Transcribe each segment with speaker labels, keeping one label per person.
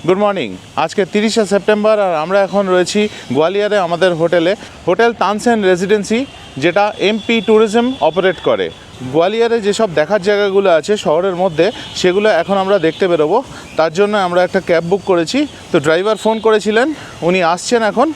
Speaker 1: Good morning. আজকে 30শে September আর আমরা এখন রয়েছি গোয়ালিয়রে আমাদের হোটেল তানসেন রেসিডেন্সি, যেটা এমপি ট্যুরিজম অপারেট করে। গোয়ালিয়রে যেসব দেখার জায়গাগুলো আছে শহরের মধ্যে, সেগুলো এখন আমরা দেখতে বেরোবো। তার জন্য আমরা একটা ক্যাব বুক করেছি। তো ড্রাইভার ফোন করেছিলেন, উনি আসছেন এখন,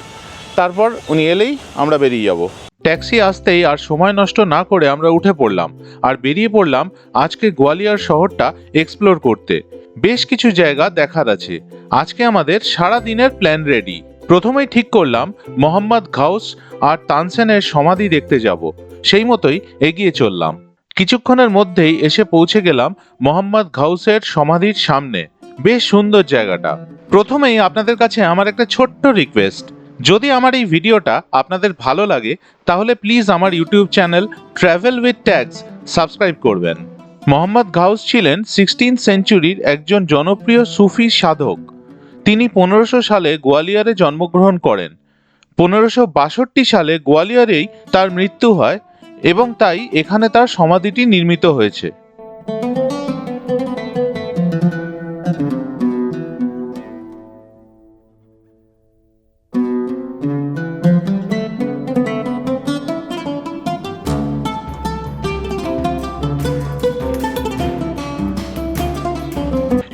Speaker 1: তারপর উনি এলেই আমরা বেরিয়ে যাব। ট্যাক্সি আসতেই আর সময় নষ্ট না করে আমরা উঠে পড়লাম আর বেরিয়ে পড়লাম আজকে গোয়ালিয়র শহরটা এক্সপ্লোর করতে। বেশ কিছু জায়গা দেখার আছে। আজকে আমাদের সারা দিনের প্ল্যান রেডি। প্রথমেই ঠিক করলাম মোহাম্মদ গাউস আর তানসেনের সমাধি দেখতে যাব। সেই মতোই এগিয়ে চললাম। কিছুক্ষণের মধ্যেই এসে পৌঁছে গেলাম মোহাম্মদ গাউসের সমাধির সামনে। বেশ সুন্দর জায়গাটা। প্রথমেই আপনাদের কাছে আমার একটা ছোট্ট রিকোয়েস্ট, যদি আমার এই ভিডিওটা আপনাদের ভালো লাগে তাহলে প্লিজ আমার YouTube channel travel with tags subscribe করবেন। মোহাম্মদ গাউস ছিলেন 16th সেঞ্চুরির একজন জনপ্রিয় সুফি সাধক। তিনি 1500 সালে গোয়ালিয়রে জন্মগ্রহণ করেন। 1562 সালে গোয়ালিয়রেই তার মৃত্যু হয় এবং তাই এখানে তার সমাধিটি নির্মিত হয়েছে।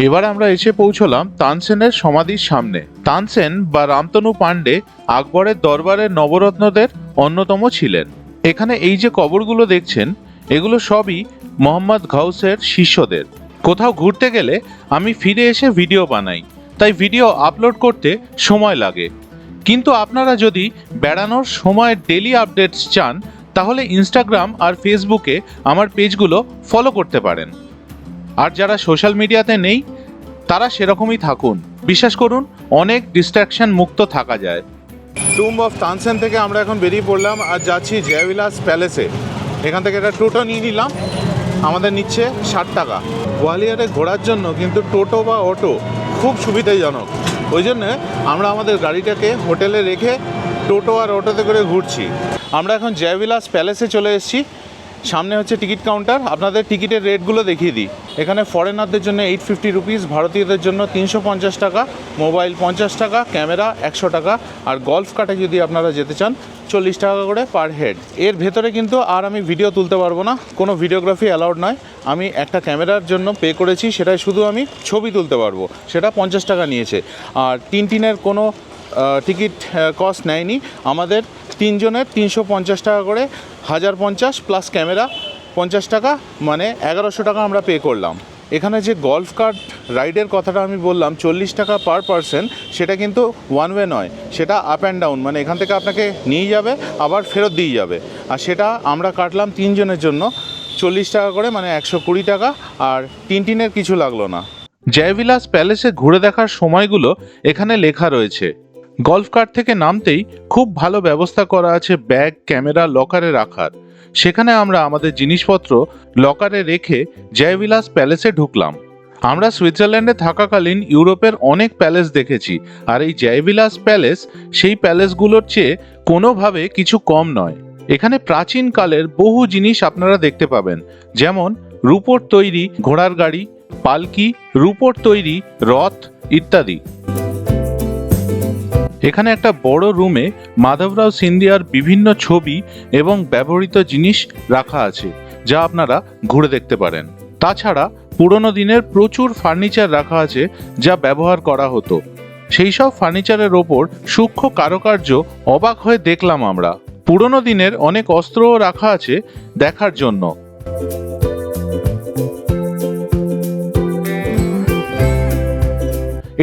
Speaker 1: এবার আমরা এসে পৌঁছলাম তানসেনের সমাধির সামনে। তানসেন বা রামতনু পান্ডে আকবরের দরবারের নবরত্নদের অন্যতম ছিলেন। এখানে এই যে কবরগুলো দেখছেন, এগুলো সবই মোহাম্মদ গাউসের শিষ্যদের। কোথাও ঘুরতে গেলে আমি ফিরে এসে ভিডিও বানাই, তাই ভিডিও আপলোড করতে সময় লাগে। কিন্তু আপনারা যদি বেড়ানোর সময়ের ডেলি আপডেটস চান তাহলে ইনস্টাগ্রাম আর ফেসবুকে আমার পেজগুলো ফলো করতে পারেন। আর যারা সোশ্যাল মিডিয়াতে নেই তারা সেরকমই থাকুন। বিশ্বাস করুন, অনেক ডিস্ট্রাকশন মুক্ত থাকা যায়। টুম্ব অফ তানসেন থেকে আমরা এখন বেরিয়ে পড়লাম আর যাচ্ছি জয়বিলাস প্যালেসে। এখান থেকে একটা টোটো নিয়ে নিলাম, আমাদের নিচ্ছে 60 টাকা। গোয়ালিয়রে ঘোরার জন্য কিন্তু টোটো বা অটো খুব সুবিধাজনক। ওই জন্যে আমরা আমাদের গাড়িটাকে হোটেলে রেখে টোটো আর অটোতে করে ঘুরছি। আমরা এখন জয়বিলাস প্যালেসে চলে এসেছি। সামনে হচ্ছে টিকিট কাউন্টার। আপনাদের টিকিটের রেটগুলো দেখিয়ে দিই। এখানে ফরেনারদের জন্য 850 রুপিস, ভারতীয়দের জন্য 350 টাকা, মোবাইল 50 টাকা, ক্যামেরা 100 টাকা, আর গলফ কার্টে যদি আপনারা যেতে চান 40 টাকা করে পার হেড। এর ভেতরে কিন্তু আর আমি ভিডিও তুলতে পারবো না, কোনো ভিডিওগ্রাফি অ্যালাউড নয়। আমি একটা ক্যামেরার জন্য পে করেছি, সেটাই শুধু আমি ছবি তুলতে পারবো, সেটা 50 টাকা নিয়েছে। আর টিনের কোনো টিকিট কস্ট নেয়নি। আমাদের তিনজনের 350 টাকা করে, 1050 প্লাস ক্যামেরা 50 টাকা, মানে 1100 টাকা আমরা পে করলাম। এখানে যে গলফ কার্ট রাইডের কথাটা আমি বললাম 40 টাকা পার পারসন, সেটা কিন্তু ওয়ান ওয়ে নয়, সেটা আপ অ্যান্ড ডাউন, মানে এখান থেকে আপনাকে নিয়ে যাবে আবার ফেরত দিয়ে যাবে। আর সেটা আমরা কাটলাম তিনজনের জন্য 40 টাকা করে, মানে 120 টাকা। আর টিনের কিছু লাগলো না। জয়বিলাস প্যালেসে ঘুরে দেখার সময়গুলো এখানে লেখা রয়েছে। গলফ কার্ট থেকে নামতেই খুব ভালো ব্যবস্থা করা আছে ব্যাগ, ক্যামেরা লকারে রাখার। সেখানে আমরা আমাদের জিনিসপত্র লকারে রেখে জয়বিলাস প্যালেসে ঢুকলাম। আমরা সুইজারল্যান্ডে থাকাকালীন ইউরোপের অনেক প্যালেস দেখেছি, আর এই জয়বিলাস প্যালেস সেই প্যালেসগুলোর চেয়ে কোনোভাবে কিছু কম নয়। এখানে প্রাচীনকালের বহু জিনিস আপনারা দেখতে পাবেন, যেমন রূপোর তৈরি ঘোড়ার গাড়ি, পালকি, রূপোর তৈরি রথ ইত্যাদি। এখানে একটা বড় রুমে মাধবরাও সিন্ধিয়ার বিভিন্ন ছবি এবং ব্যবহৃত জিনিস রাখা আছে, যা আপনারা ঘুরে দেখতে পারেন। তাছাড়া পুরনো দিনের প্রচুর ফার্নিচার রাখা আছে যা ব্যবহার করা হতো। সেই সব ফার্নিচারের ওপর সূক্ষ্ম কারুকার্য অবাক হয়ে দেখলাম আমরা। পুরনো দিনের অনেক অস্ত্রও রাখা আছে দেখার জন্য।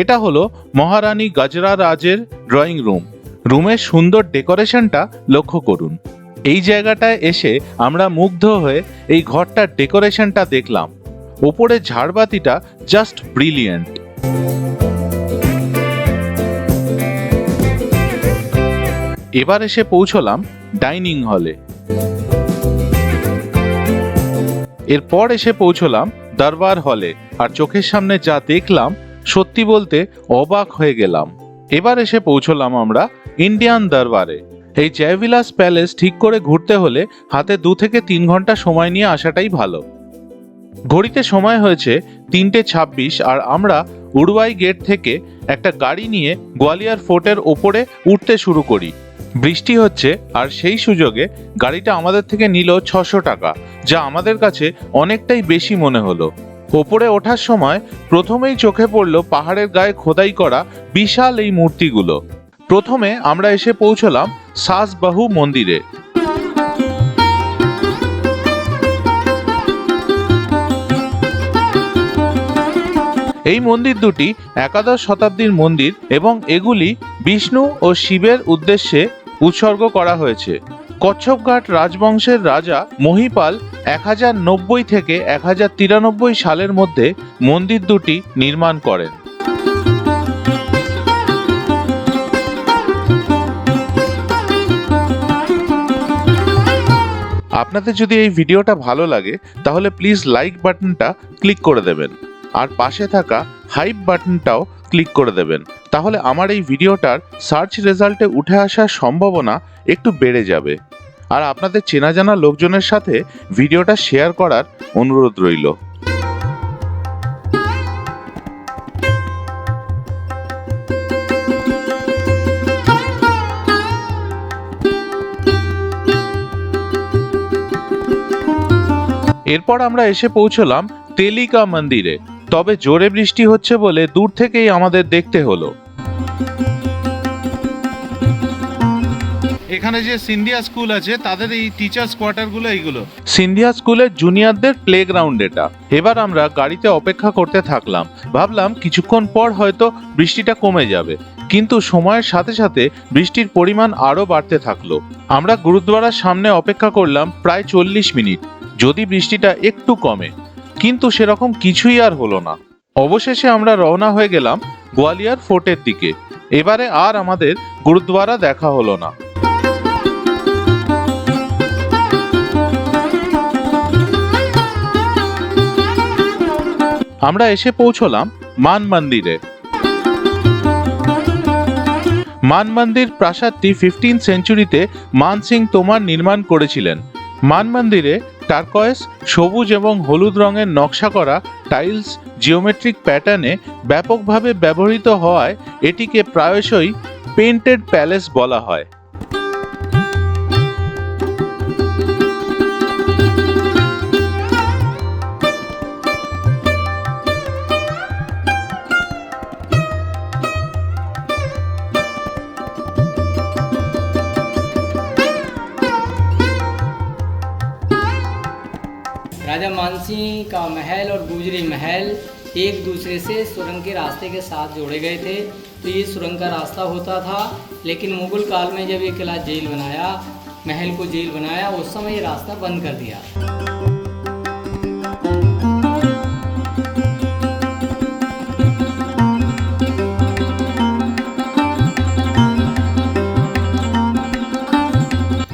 Speaker 1: এটা হলো মহারানী গজরা রাজের ড্রয়িং রুম। রুমের সুন্দর ডেকোরেশনটা লক্ষ্য করুন। এই জায়গাটায় এসে আমরা মুগ্ধ হয়ে এই ঘরটার ডেকোরেশনটা দেখলাম। ওপরে ঝাড়বাতিটা জাস্ট ব্রিলিয়েন্ট। এবার এসে পৌঁছলাম ডাইনিং হলে। এরপর এসে পৌঁছলাম দরবার হলে, আর চোখের সামনে যা দেখলাম সত্যি বলতে অবাক হয়ে গেলাম। এবার এসে পৌঁছলাম আমরা ইন্ডিয়ান দরবারে। এই জয়বিলাস প্যালেস ঠিক করে ঘুরতে হলে হাতে 2 থেকে 3 ঘন্টা সময় নিয়ে আসাটাই ভালো। ঘড়িতে সময় হয়েছে 3:26 আর আমরা উড়ওয়াই গেট থেকে একটা গাড়ি নিয়ে গোয়ালিয়র ফোর্টের ওপরে উঠতে শুরু করি। বৃষ্টি হচ্ছে আর সেই সুযোগে গাড়িটা আমাদের থেকে নিল 600 টাকা, যা আমাদের কাছে অনেকটাই বেশি মনে হলো। ওপরে ওঠার সময় প্রথমেই চোখে পড়ল পাহাড়ের গায়ে খোদাই করা বিশাল এই মূর্তিগুলো। প্রথমে আমরা এসে পৌঁছলাম সাসবাহু মন্দিরে। এই মন্দির দুটি একাদশ শতাব্দীর মন্দির এবং এগুলি বিষ্ণু ও শিবের উদ্দেশ্যে উৎসর্গ করা হয়েছে। কচ্ছপঘাট রাজবংশের রাজা মহিপাল 1090 থেকে 1093 সালের মধ্যে মন্দির দুটি নির্মাণ করেন। আপনাদের যদি এই ভিডিওটা ভালো লাগে তাহলে প্লিজ লাইক বাটনটা ক্লিক করে দেবেন আর পাশে থাকা হাইপ বাটনটাও ক্লিক করে দেবেন, তাহলে আমার এই ভিডিওটার সার্চ রেজাল্টে উঠে আসার সম্ভাবনা একটু বেড়ে যাবে। আর আপনাদের চেনা জানা লোকজনের সাথে ভিডিওটা শেয়ার করার অনুরোধ রইল। এরপর আমরা এসে পৌঁছলাম তেলিকা মন্দিরে, তবে জোরে বৃষ্টি হচ্ছে বলে দূর থেকেই আমাদের দেখতে হলো। এখানে যে সিন্ধিয়া স্কুল আছে তাদের এই টিচার্স কোয়ার্টারগুলো এইগুলো। সিন্ধিয়া স্কুলের জুনিয়রদের প্লেগ্রাউন্ড এটা। এবার আমরা গাড়িতে অপেক্ষা করতে থাকলাম, ভাবলাম কিছুক্ষণ পর হয়তো বৃষ্টিটা কমে যাবে, কিন্তু সময়ের সাথে সাথে বৃষ্টির পরিমাণ আরো বাড়তে থাকলো। আমরা গুরুদ্বারার সামনে অপেক্ষা করলাম প্রায় 40 মিনিট, যদি বৃষ্টিটা একটু কমে, কিন্তু সেরকম কিছুই আর হলো না। অবশেষে আমরা রওনা হয়ে গেলাম গোয়ালিয়র ফোর্টের দিকে। এবারে আর আমাদের গুরুদ্বারা দেখা হলো না। আমরা এসে পৌঁছলাম মান মন্দিরে। মান মন্দির প্রাসাদটি 15 সেঞ্চুরিতে মান সিং তোমার নির্মাণ করেছিলেন। মান মন্দিরে টার্কয়েস, সবুজ এবং হলুদ রঙের নকশা করা টাইলস জিওমেট্রিক প্যাটার্নে ব্যাপকভাবে ব্যবহৃত হওয়ায় এটিকে প্রায়শই পেইন্টেড প্যালেস বলা হয়।
Speaker 2: राजा मानसिंह का महल और गुजरी महल एक दूसरे से सुरंग के रास्ते के साथ जोड़े गए थे, तो ये सुरंग का रास्ता होता था। लेकिन मुगल काल में जब ये किला जेल बनाया, महल को जेल बनाया, उस समय ये रास्ता बंद कर दिया।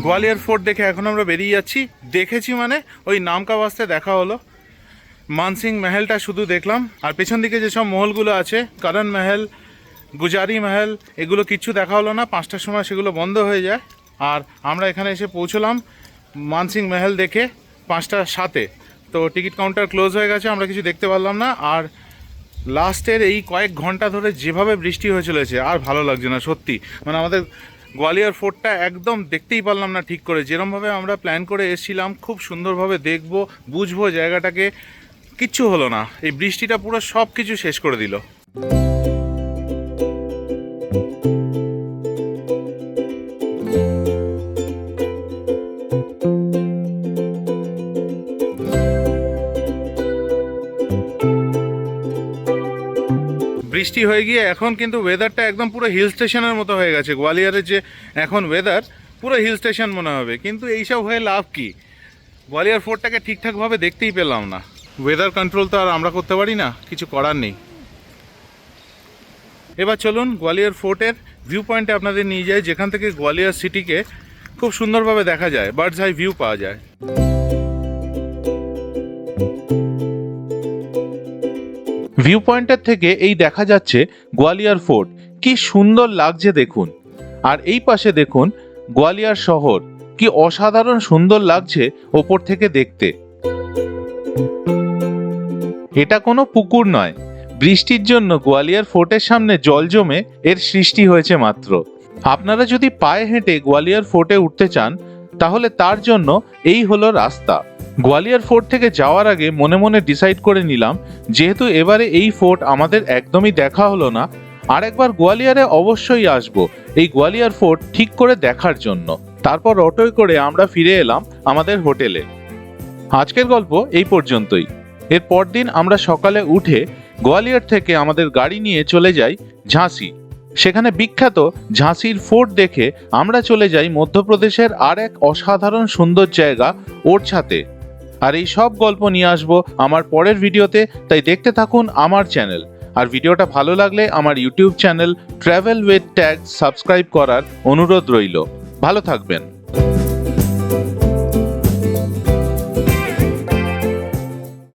Speaker 1: গোয়ালিয়র ফোর্ট দেখে এখন আমরা বেরিয়ে যাচ্ছি। দেখেছি মানে ওই নামকা বাস্তে দেখা হলো। মানসিং মহলটা শুধু দেখলাম, আর পেছন দিকে যেসব মহলগুলো আছে, করণ মহল, গুজারি মহল, এগুলো কিচ্ছু দেখা হলো না। 5টার সময় সেগুলো বন্ধ হয়ে যায়। আর আমরা এখানে এসে পৌঁছলাম মানসিং মহল দেখে 5টার 7-এ। তো টিকিট কাউন্টার ক্লোজ হয়ে গেছে, আমরা কিছু দেখতে পারলাম না। আর লাস্টের এই কয়েক ঘন্টা ধরে যেভাবে বৃষ্টি হয়ে চলেছে আর ভালো লাগছে না সত্যি। মানে আমাদের গোয়ালিয়র ফোর্টটা একদম দেখতেই পারলাম না ঠিক করে। যেরমভাবে আমরা প্ল্যান করে এসেছিলাম খুব সুন্দরভাবে দেখবো বুঝবো জায়গাটাকে, কিচ্ছু হলো না। এই বৃষ্টিটা পুরো সব কিছু শেষ করে দিল। বৃষ্টি হয়ে গিয়ে এখন কিন্তু ওয়েদারটা একদম পুরো হিল স্টেশনের মতো হয়ে গেছে। গোয়ালিয়রের যে এখন ওয়েদার পুরো হিল স্টেশন মনে হবে, কিন্তু এইসব হয়ে লাভ কি? গোয়ালিয়র ফোর্টটাকে ঠিকঠাকভাবে দেখতেই পেলাম না। ওয়েদার কন্ট্রোল তো আর আমরা করতে পারি না, কিছু করার নেই। এবার চলুন গোয়ালিয়র ফোর্টের ভিউ পয়েন্টে আপনাদের নিয়ে যাই, যেখান থেকে গোয়ালিয়র সিটিকে খুব সুন্দরভাবে দেখা যায়, বার্ডস আই ভিউ পাওয়া যায়। ভিউ পয়েন্টের থেকে এই দেখা যাচ্ছে গোয়ালিয়র ফোর্ট, কি সুন্দর লাগছে দেখুন। আর এই পাশে দেখুন গোয়ালিয়র শহর, কি অসাধারণ সুন্দর লাগছে ওপর থেকে দেখতে। এটা কোনো পুকুর নয়, বৃষ্টির জন্য গোয়ালিয়র ফোর্টের সামনে জল জমে এর সৃষ্টি হয়েছে মাত্র। আপনারা যদি পায়ে হেঁটে গোয়ালিয়র ফোর্টে উঠতে চান তাহলে তার জন্য এই হলো রাস্তা। গোয়ালিয়র ফোর্ট থেকে যাওয়ার আগে মনে মনে ডিসাইড করে নিলাম, যেহেতু এবারে এই ফোর্ট আমাদের একদমই দেখা হলো না, আরেকবার গোয়ালিয়রে অবশ্যই আসবো এই গোয়ালিয়র ফোর্ট ঠিক করে দেখার জন্য। তারপর অটোয় করে আমরা ফিরে এলাম আমাদের হোটেলে। আজকের গল্প এই পর্যন্তই। এর পরদিন আমরা সকালে উঠে গোয়ালিয়র থেকে আমাদের গাড়ি নিয়ে চলে যাই ঝাঁসি। সেখানে বিখ্যাত ঝাঁসির ফোর্ট দেখে আমরা চলে যাই মধ্যপ্রদেশের আর এক অসাধারণ সুন্দর জায়গা ওরছাতে। আর এই সব গল্প নিয়ে আসবো আমার পরের ভিডিওতে, তাই দেখতে থাকুন আমার চ্যানেল। আর ভিডিওটা ভালো লাগলে আমার YouTube channel travel with tag subscribe করার অনুরোধ রইল। ভালো থাকবেন।